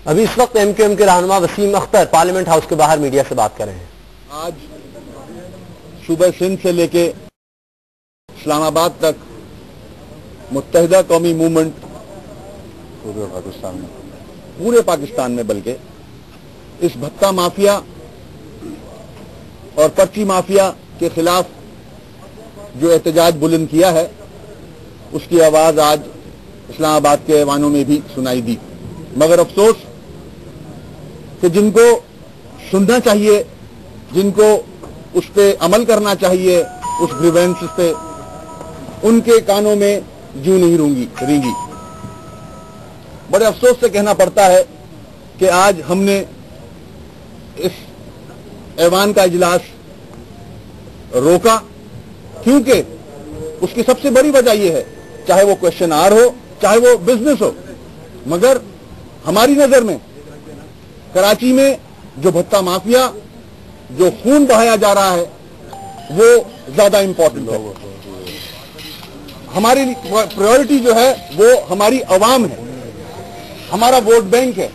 ابھی اس وقت M Q M کے رہنما وسیم اختر پارلیمنٹ ہاؤس کے باہر میڈیا سے بات کر رہے ہیں۔ آج صوبہ سندھ سے لے کے اسلام آباد تک متحدہ قومی موومنٹ پورے پاکستان میں بلکہ اس بھتہ مافیا اور پرچی مافیا کے خلاف جو احتجاج بلند کیا ہے اس کی آواز آج اسلام آباد کے ایوانوں میں بھی سنائی دی، مگر افسوس کہ جن کو سننا چاہیے، جن کو اس پہ عمل کرنا چاہیے، اس گریوینس پہ، ان کے کانوں میں جوں نہیں رینگی۔ بڑے افسوس سے کہنا پڑتا ہے کہ آج ہم نے اس ایوان کا اجلاس روکا، کیونکہ اس کی سب سے بڑی وجہ یہ ہے، چاہے وہ کوشچن آر ہو، چاہے وہ بزنس ہو، مگر ہماری نظر میں کراچی میں جو بھتہ مافیا، جو خون بہایا جا رہا ہے، وہ زیادہ امپورٹنٹ ہے۔ ہماری پرائیورٹی جو ہے وہ ہماری عوام ہے، ہمارا ووٹ بینک ہے۔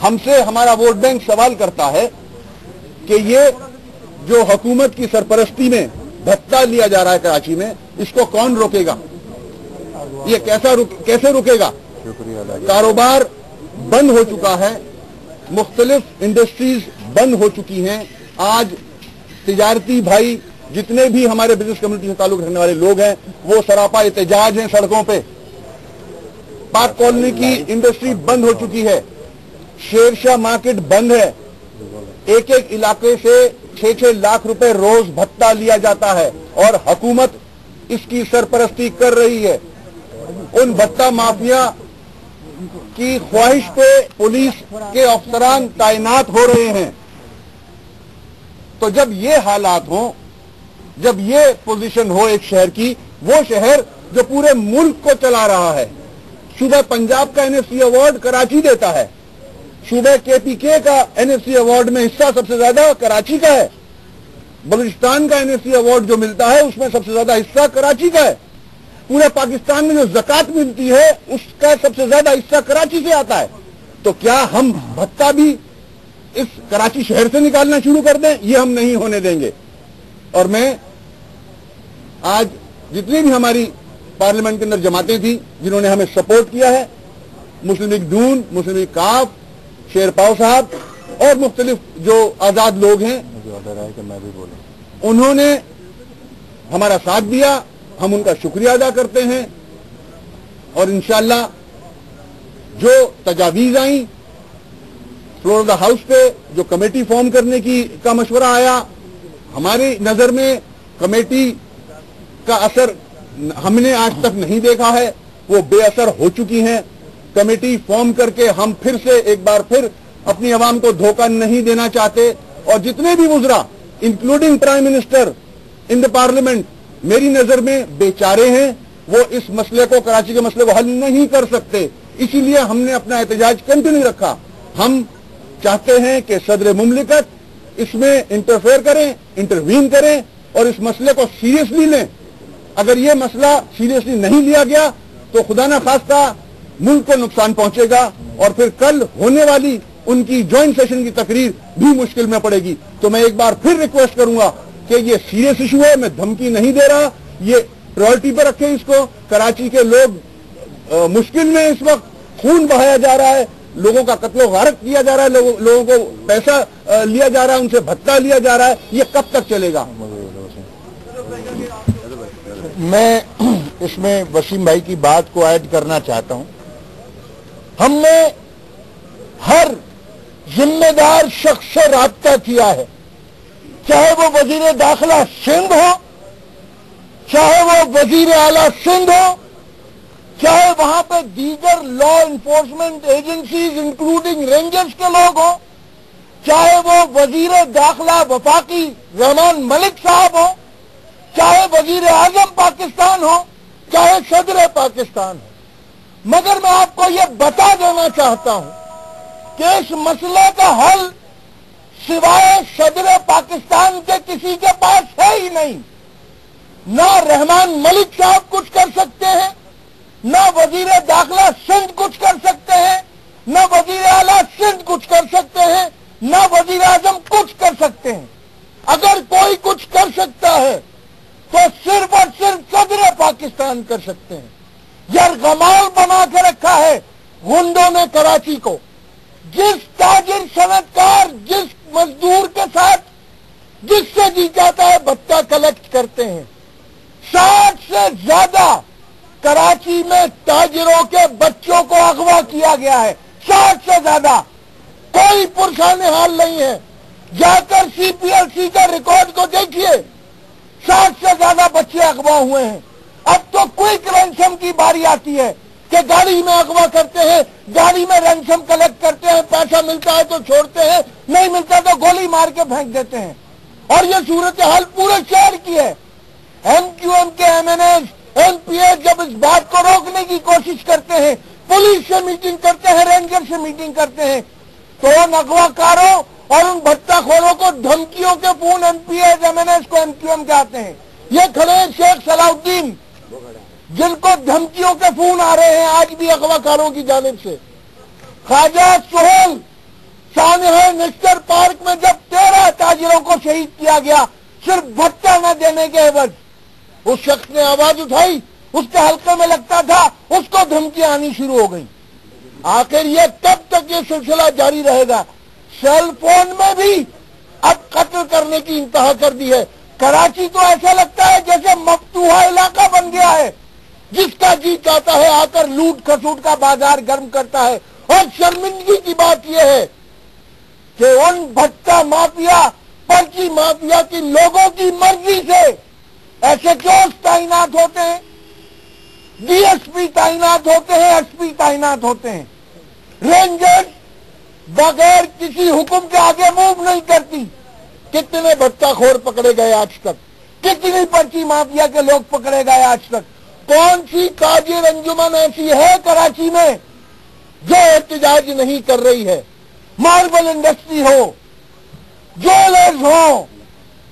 ہم سے ہمارا ووٹ بینک سوال کرتا ہے کہ یہ جو حکومت کی سرپرستی میں بھتہ لیا جا رہا ہے کراچی میں، اس کو کون روکے گا؟ یہ کیسے رکے گا؟ کاروبار بند ہو چکا ہے، مختلف انڈسٹریز بند ہو چکی ہیں۔ آج تجارتی بھائی جتنے بھی ہمارے بزنس کمیونٹی سے تعلق رکھنے والے لوگ ہیں وہ سراپا احتجاج ہیں سڑکوں پہ۔ پاک کالونی کی انڈسٹری بند ہو چکی ہے، شیرشاہ مارکیٹ بند ہے، ایک علاقے سے 6 لاکھ روپے روز بھتہ لیا جاتا ہے اور حکومت اس کی سرپرستی کر رہی ہے۔ ان بھتہ مافیا کی خواہش پہ پولیس کے افسران تعینات ہو رہے ہیں۔ تو جب یہ حالات ہوں، جب یہ پوزیشن ہو ایک شہر کی، وہ شہر جو پورے ملک کو چلا رہا ہے، صوبہ پنجاب کا N F C award Karachi دیتا ہے، صوبہ کے پی کے کا این ایف سی ایوارڈ میں حصہ سب سے زیادہ کراچی کا ہے، بلوچستان کا این ایف سی ایوارڈ جو ملتا ہے اس میں سب سے زیادہ حصہ کراچی کا ہے، پورے پاکستان میں جو زکوٰۃ ملتی ہے اس کا سب سے زیادہ حصہ کراچی سے آتا ہے۔ تو کیا ہم بھتہ بھی اس کراچی شہر سے نکالنا شروع کر دیں؟ یہ ہم نہیں ہونے دیں گے۔ اور میں آج جتنی بھی ہماری پارلیمنٹ کے اندر جماعتیں تھیں جنہوں نے ہمیں سپورٹ کیا ہے، مسلم لیگ نون، مسلم لیگ کاف، شیر پاؤ صاحب اور مختلف جو آزاد لوگ ہیں، انہوں نے ہمارا ساتھ دیا، ہم ان کا شکریہ ادا کرتے ہیں۔ اور انشاءاللہ جو تجاویز آئیں فلور آف دا ہاؤس پہ، جو کمیٹی فارم کرنے کا مشورہ آیا، ہماری نظر میں کمیٹی کا اثر ہم نے آج تک نہیں دیکھا ہے، وہ بے اثر ہو چکی ہیں۔ کمیٹی فارم کر کے ہم پھر سے ایک بار پھر اپنی عوام کو دھوکہ نہیں دینا چاہتے، اور جتنے بھی وزراء انکلوڈنگ پرائم منسٹر ان دا پارلیمنٹ میری نظر میں بیچارے ہیں، وہ اس مسئلے کو، کراچی کے مسئلے کو حل نہیں کر سکتے۔ اسی لیے ہم نے اپنا احتجاج کنٹینیو رکھا۔ ہم چاہتے ہیں کہ صدر مملکت اس میں انٹرفیئر کریں، انٹروین کریں اور اس مسئلے کو سیریسلی لیں۔ اگر یہ مسئلہ سیریسلی نہیں لیا گیا تو خدا نہ خواستہ ملک کو نقصان پہنچے گا، اور پھر کل ہونے والی ان کی جوائنٹ سیشن کی تقریر بھی مشکل میں پڑے گی۔ تو میں ایک بار پھر ریکویسٹ کروں گا کہ یہ سیریس ایشو ہے، میں دھمکی نہیں دے رہا، یہ پرائورٹی پہ رکھیں اس کو۔ کراچی کے لوگ مشکل میں اس وقت، خون بہایا جا رہا ہے، لوگوں کا قتل و غارت کیا جا رہا ہے، لوگوں کو پیسہ لیا جا رہا ہے، ان سے بھتہ لیا جا رہا ہے، یہ کب تک چلے گا؟ میں اس میں وسیم بھائی کی بات کو ایڈ کرنا چاہتا ہوں۔ ہم نے ہر ذمہ دار شخص سے رابطہ کیا ہے، چاہے وہ وزیر داخلہ سندھ ہو، چاہے وہ وزیر اعلیٰ سندھ ہو، چاہے وہاں پہ دیگر law enforcement agencies including rangers کے لوگ ہوں، چاہے وہ وزیر داخلہ وفاقی رحمان ملک صاحب ہو، چاہے وزیر اعظم پاکستان ہو، چاہے صدر پاکستان ہو۔ مگر میں آپ کو یہ بتا دینا چاہتا ہوں کہ اس مسئلے کا حل سوائے صدر پاکستان کے کسی کے پاس ہے ہی نہیں۔ نہ رحمان ملک صاحب کچھ کر سکتے ہیں، نہ وزیر داخلہ سندھ کچھ کر سکتے ہیں، نہ وزیر یرغمال بنا کے رکھا ہے غنڈوں نے کراچی کو. جس تاجر صنعتکار جس مزدور کے ساتھ جس سے جی چاہتا ہے بھتہ کلیکٹ کرتے ہیں. 60 سے زیادہ کراچی میں تاجروں کے بچوں کو اغوا کیا گیا ہے. 60 سے زیادہ. کوئی پرسان حال نہیں ہے. جا کر سی پی ایل سی کا ریکارڈ کو دیکھیے. 60 سے زیادہ بچے اغوا ہوئے ہیں. اب تو کوئک رینسم کی باری آتی ہے کہ گاڑی میں اغوا کرتے ہیں, گاڑی میں رینسم کلیکٹ کرتے ہیں, پیسہ ملتا ہے تو چھوڑتے ہیں, نہیں ملتا تو گولی مار کے پھینک دیتے ہیں. اور یہ صورتحال پورے شہر کی ہے. ایم کیو ایم کے M N As M P A جب اس بات کو روکنے کی کوشش کرتے ہیں, پولیس سے میٹنگ کرتے ہیں, رینجر سے میٹنگ کرتے ہیں, تو ان اغوا کاروں اور ان بھٹا خوروں کو دھمکیوں کے phone M P As M N As کو ایم کیو ایم کے آتے ہیں. یہ کھڑے ہیں شیخ صلاح الدین جن کو دھمکیوں کے فون آ رہے ہیں آج بھی اغوا کاروں کی جانب سے. خواجہ سہیل سانحہ نشتر پارک میں جب 13 تاجروں کو شہید کیا گیا صرف بھٹا نہ دینے کے عوض, اس شخص نے آواز اٹھائی, اس کے حلقے میں لگتا تھا, اس کو دھمکیاں آنی شروع ہو گئیں. آخر یہ کب تک یہ سلسلہ جاری رہے گا؟ سیل فون میں بھی اب قتل کرنے کی انتہا کر دی ہے. کراچی تو ایسا لگتا ہے جیسے مفتوحہ علاقہ بن گیا ہے, جس کا جی چاہتا ہے آ کر لوٹ کھسوٹ کا بازار گرم کرتا ہے. اور شرمندگی کی بات یہ ہے کہ ان بھٹا مافیا, پرچی مافیا کی لوگوں کی مرضی سے ایسے چوز تعینات ہوتے ہیں, ڈی ایس پی تعینات ہوتے ہیں, ایس پی تعینات ہوتے ہیں. رینجرز بغیر کسی حکم کے آگے موو نہیں کرتی. کتنے بھٹا خور پکڑے گئے آج تک, کتنی پرچی مافیا کے لوگ پکڑے گئے آج تک. کون سی تاجر انجمن ایسی ہے کراچی میں جو احتجاج نہیں کر رہی ہے؟ ماربل انڈسٹری ہو, جویلرز ہوں,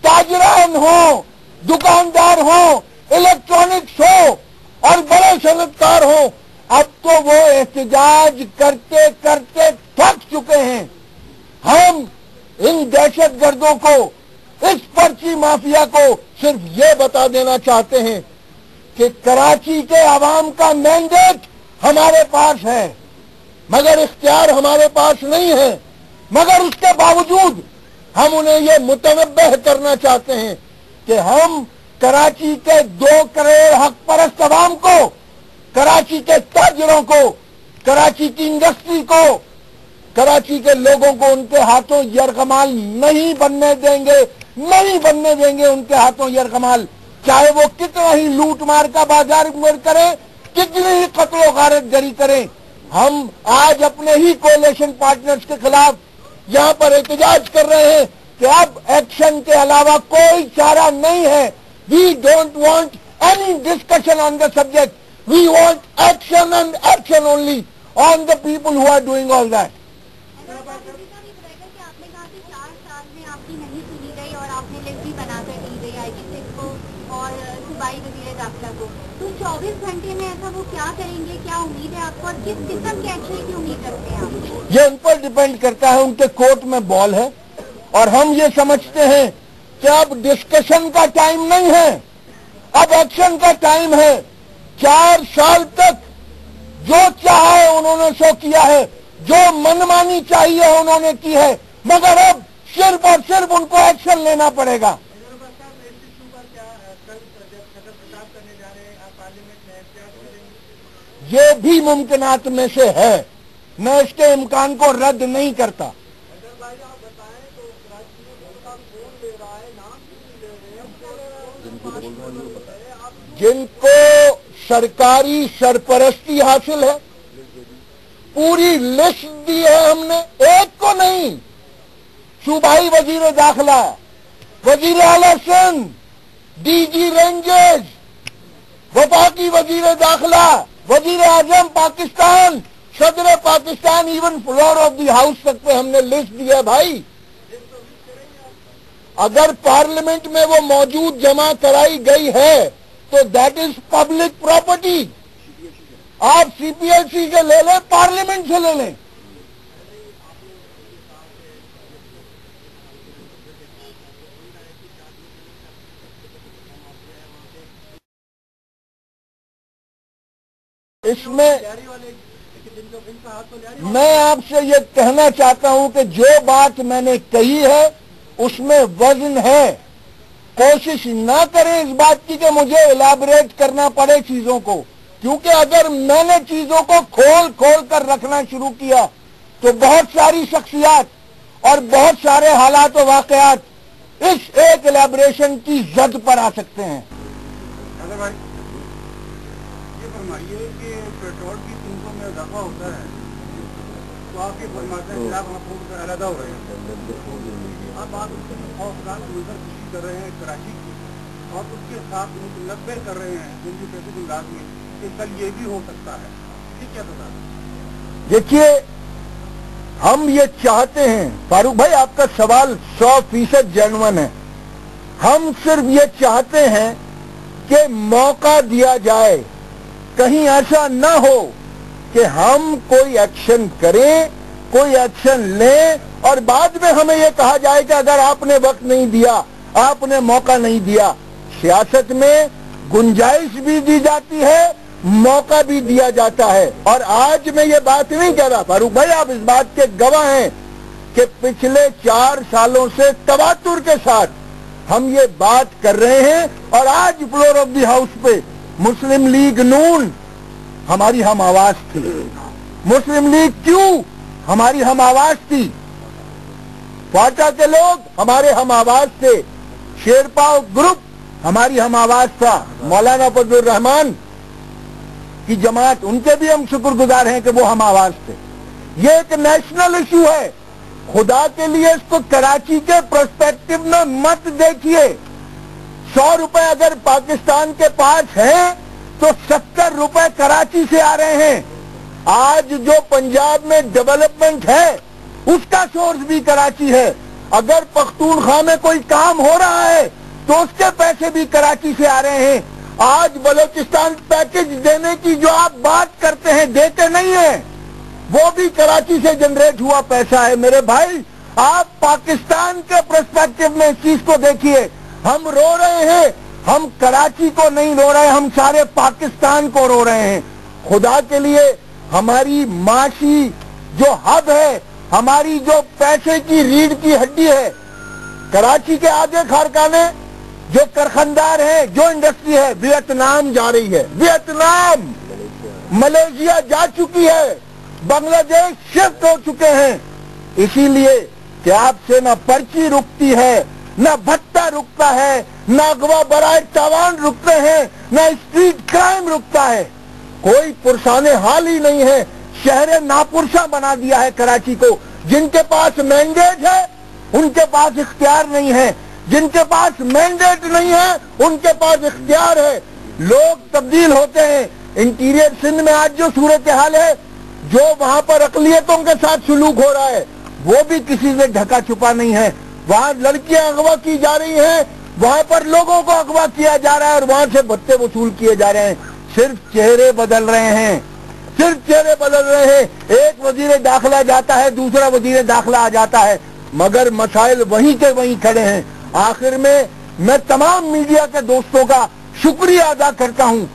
تاجران ہوں, دکاندار ہوں, الیکٹرانکس ہو اور بڑے صنعتکار ہوں, اب تو وہ احتجاج کرتے کرتے تھک چکے ہیں. ہم ان دہشت گردوں کو, اس پرچی مافیا کو صرف یہ بتا دینا چاہتے ہیں کہ کراچی کے عوام کا مینڈیٹ ہمارے پاس ہے, مگر اختیار ہمارے پاس نہیں ہے. مگر اس کے باوجود ہم انہیں یہ متنبہ کرنا چاہتے ہیں کہ ہم کراچی کے 2 کروڑ حق پرست عوام کو, کراچی کے تاجروں کو, کراچی کی انڈسٹری کو, کراچی کے لوگوں کو ان کے ہاتھوں یرغمال نہیں بننے دیں گے, نہیں بننے دیں گے ان کے ہاتھوں یرغمال. چاہے وہ کتنا ہی لوٹ مار کا بازار کریں, کتنی ہی قتل و غارت گری کریں. ہم آج اپنے ہی کولیشن پارٹنرز کے خلاف یہاں پر احتجاج کر رہے ہیں کہ اب ایکشن کے علاوہ کوئی چارہ نہیں ہے. We don't want any discussion on the subject. We want action and action only on the people who are doing all that. تو 24 گھنٹے میں ایسا وہ کیا کریں گے, کیا امید ہے آپ کو, اور کس قسم کے ایکشن کی امید رکھتے ہیں آپ؟ یہ ان پر ڈیپینڈ کرتا ہے, ان کے کورٹ میں بال ہے, اور ہم یہ سمجھتے ہیں کہ اب ڈسکشن کا ٹائم نہیں ہے, اب ایکشن کا ٹائم ہے. 4 سال تک جو چاہا ہے انہوں نے سو کیا ہے, جو منمانی چاہیے انہوں نے کی ہے, مگر اب صرف اور صرف ان کو ایکشن لینا پڑے گا. یہ بھی ممکنات میں سے ہے, میں اس کے امکان کو رد نہیں کرتا. جن کو سرکاری سرپرستی حاصل ہے پوری لسٹ دی ہے ہم نے, ایک کو نہیں. صوبائی وزیر داخلہ, وزیر اعلی سندھ, ڈی جی رینجرز, وفاقی وزیر داخلہ, وزیر اعظم پاکستان, صدر Pakistan, even floor of the house تک پہ ہم نے لسٹ دی ہے بھائی. اگر پارلیمنٹ میں وہ موجود جمع کرائی گئی ہے تو دیٹ از پبلک پراپرٹی. آپ سی پی ایل سی سے لے لیں, پارلیمنٹ سے لے لیں. اس میں میں آپ سے یہ کہنا چاہتا ہوں کہ جو بات میں نے کہی ہے اس میں وزن ہے. کوشش نہ کریں اس بات کی کہ مجھے الیبوریٹ کرنا پڑے چیزوں کو، کیونکہ اگر میں نے چیزوں کو کھول کھول کر رکھنا شروع کیا تو بہت ساری شخصیات اور بہت سارے حالات و واقعات اس ایک الیبوریشن کی زد پر آ سکتے ہیں. بھائی یہ فرمائیے کہ پیٹرول کی قیمتوں میں اضافہ ہوتا ہے تو آپ یہ فرماتے ہیں کہ آپ حکومت سے علیحدہ ہو رہے ہیں. اب آپ اس کے خوفناک منظر کشی کر رہے ہیں کراچی کی اور اس کے ساتھ متنبع کر رہے ہیں دلی پیسے انداز میں کہ کل یہ بھی ہو سکتا ہے. یہ کیا بتا رہے ہیں؟ دیکھیے ہم یہ چاہتے ہیں، فاروق بھائی آپ کا سوال 100% جینوئن ہے. ہم صرف یہ چاہتے ہیں کہ موقع دیا جائے، کہیں ایسا نہ ہو کہ ہم کوئی ایکشن کریں، کوئی ایکشن لیں اور بعد میں ہمیں یہ کہا جائے کہ اگر آپ نے وقت نہیں دیا، آپ نے موقع نہیں دیا. سیاست میں گنجائش بھی دی جاتی ہے، موقع بھی دیا جاتا ہے. اور آج میں یہ بات نہیں کہہ رہا، فاروق بھائی آپ اس بات کے گواہ ہیں کہ پچھلے 4 سالوں سے تواتر کے ساتھ ہم یہ بات کر رہے ہیں اور آج فلور آف دی ہاؤس پہ مسلم لیگ نون ہماری ہم آواز تھی. مسلم لیگ کیوں ہماری ہم آواز تھی؟ فاٹا کے لوگ ہمارے ہم آواز تھے، شیرپا گروپ ہماری ہم آواز تھا، مولانا فضل الرحمان کی جماعت ان کے بھی ہم شکر گزار ہیں کہ وہ ہم آواز تھے. یہ ایک نیشنل ایشو ہے. خدا کے لیے اس کو کراچی کے پرسپیکٹو میں مت دیکھیے. 100 روپے اگر پاکستان کے پاس ہیں تو 70 روپے کراچی سے آ رہے ہیں. آج جو پنجاب میں ڈیولپمنٹ ہے اس کا سورس بھی کراچی ہے. اگر پختونخوا میں کوئی کام ہو رہا ہے تو اس کے پیسے بھی کراچی سے آ رہے ہیں. آج بلوچستان پیکج دینے کی جو آپ بات کرتے ہیں، دیتے نہیں ہیں، وہ بھی کراچی سے جنریٹ ہوا پیسہ ہے. میرے بھائی آپ پاکستان کے پرسپیکٹو میں اس چیز کو دیکھیے. ہم رو رہے ہیں، ہم کراچی کو نہیں رو رہے، ہم سارے پاکستان کو رو رہے ہیں. خدا کے لیے ہماری معاشی جو ہب ہے، ہماری جو پیسے کی ریڑھ کی ہڈی ہے، کراچی کے آگے کارخانے جو کارخاندار ہیں، جو انڈسٹری ہے ویتنام جا رہی ہے، ویتنام ملیشیا جا چکی ہے، بنگلہ دیش شفٹ ہو چکے ہیں. اسی لیے کہ آپ سے نہ پرچی رکتی ہے، نہ بھتہ رکتا ہے، نہ اغوا برائے تاوان رکتے ہیں، نہ اسٹریٹ کرائم رکتا ہے. کوئی پرسان حال ہی نہیں ہے. شہر ناپرسا بنا دیا ہے کراچی کو. جن کے پاس مینڈیٹ ہے ان کے پاس اختیار نہیں ہے، جن کے پاس مینڈیٹ نہیں ہے ان کے پاس اختیار ہے. لوگ تبدیل ہوتے ہیں. انٹیریئر سندھ میں آج جو صورتحال ہے، جو وہاں پر اقلیتوں کے ساتھ سلوک ہو رہا ہے، وہ بھی کسی سے ڈھکا چھپا نہیں ہے. وہاں لڑکیاں اغوا کی جا رہی ہیں، وہاں پر لوگوں کو اغوا کیا جا رہا ہے اور وہاں سے بھتے وصول کیے جا رہے ہیں. صرف چہرے بدل رہے ہیں، صرف چہرے بدل رہے ہیں. ایک وزیر داخلہ جاتا ہے، دوسرا وزیر داخلہ آ جاتا ہے، مگر مسائل وہیں کے وہیں کھڑے ہیں. آخر میں تمام میڈیا کے دوستوں کا شکریہ ادا کرتا ہوں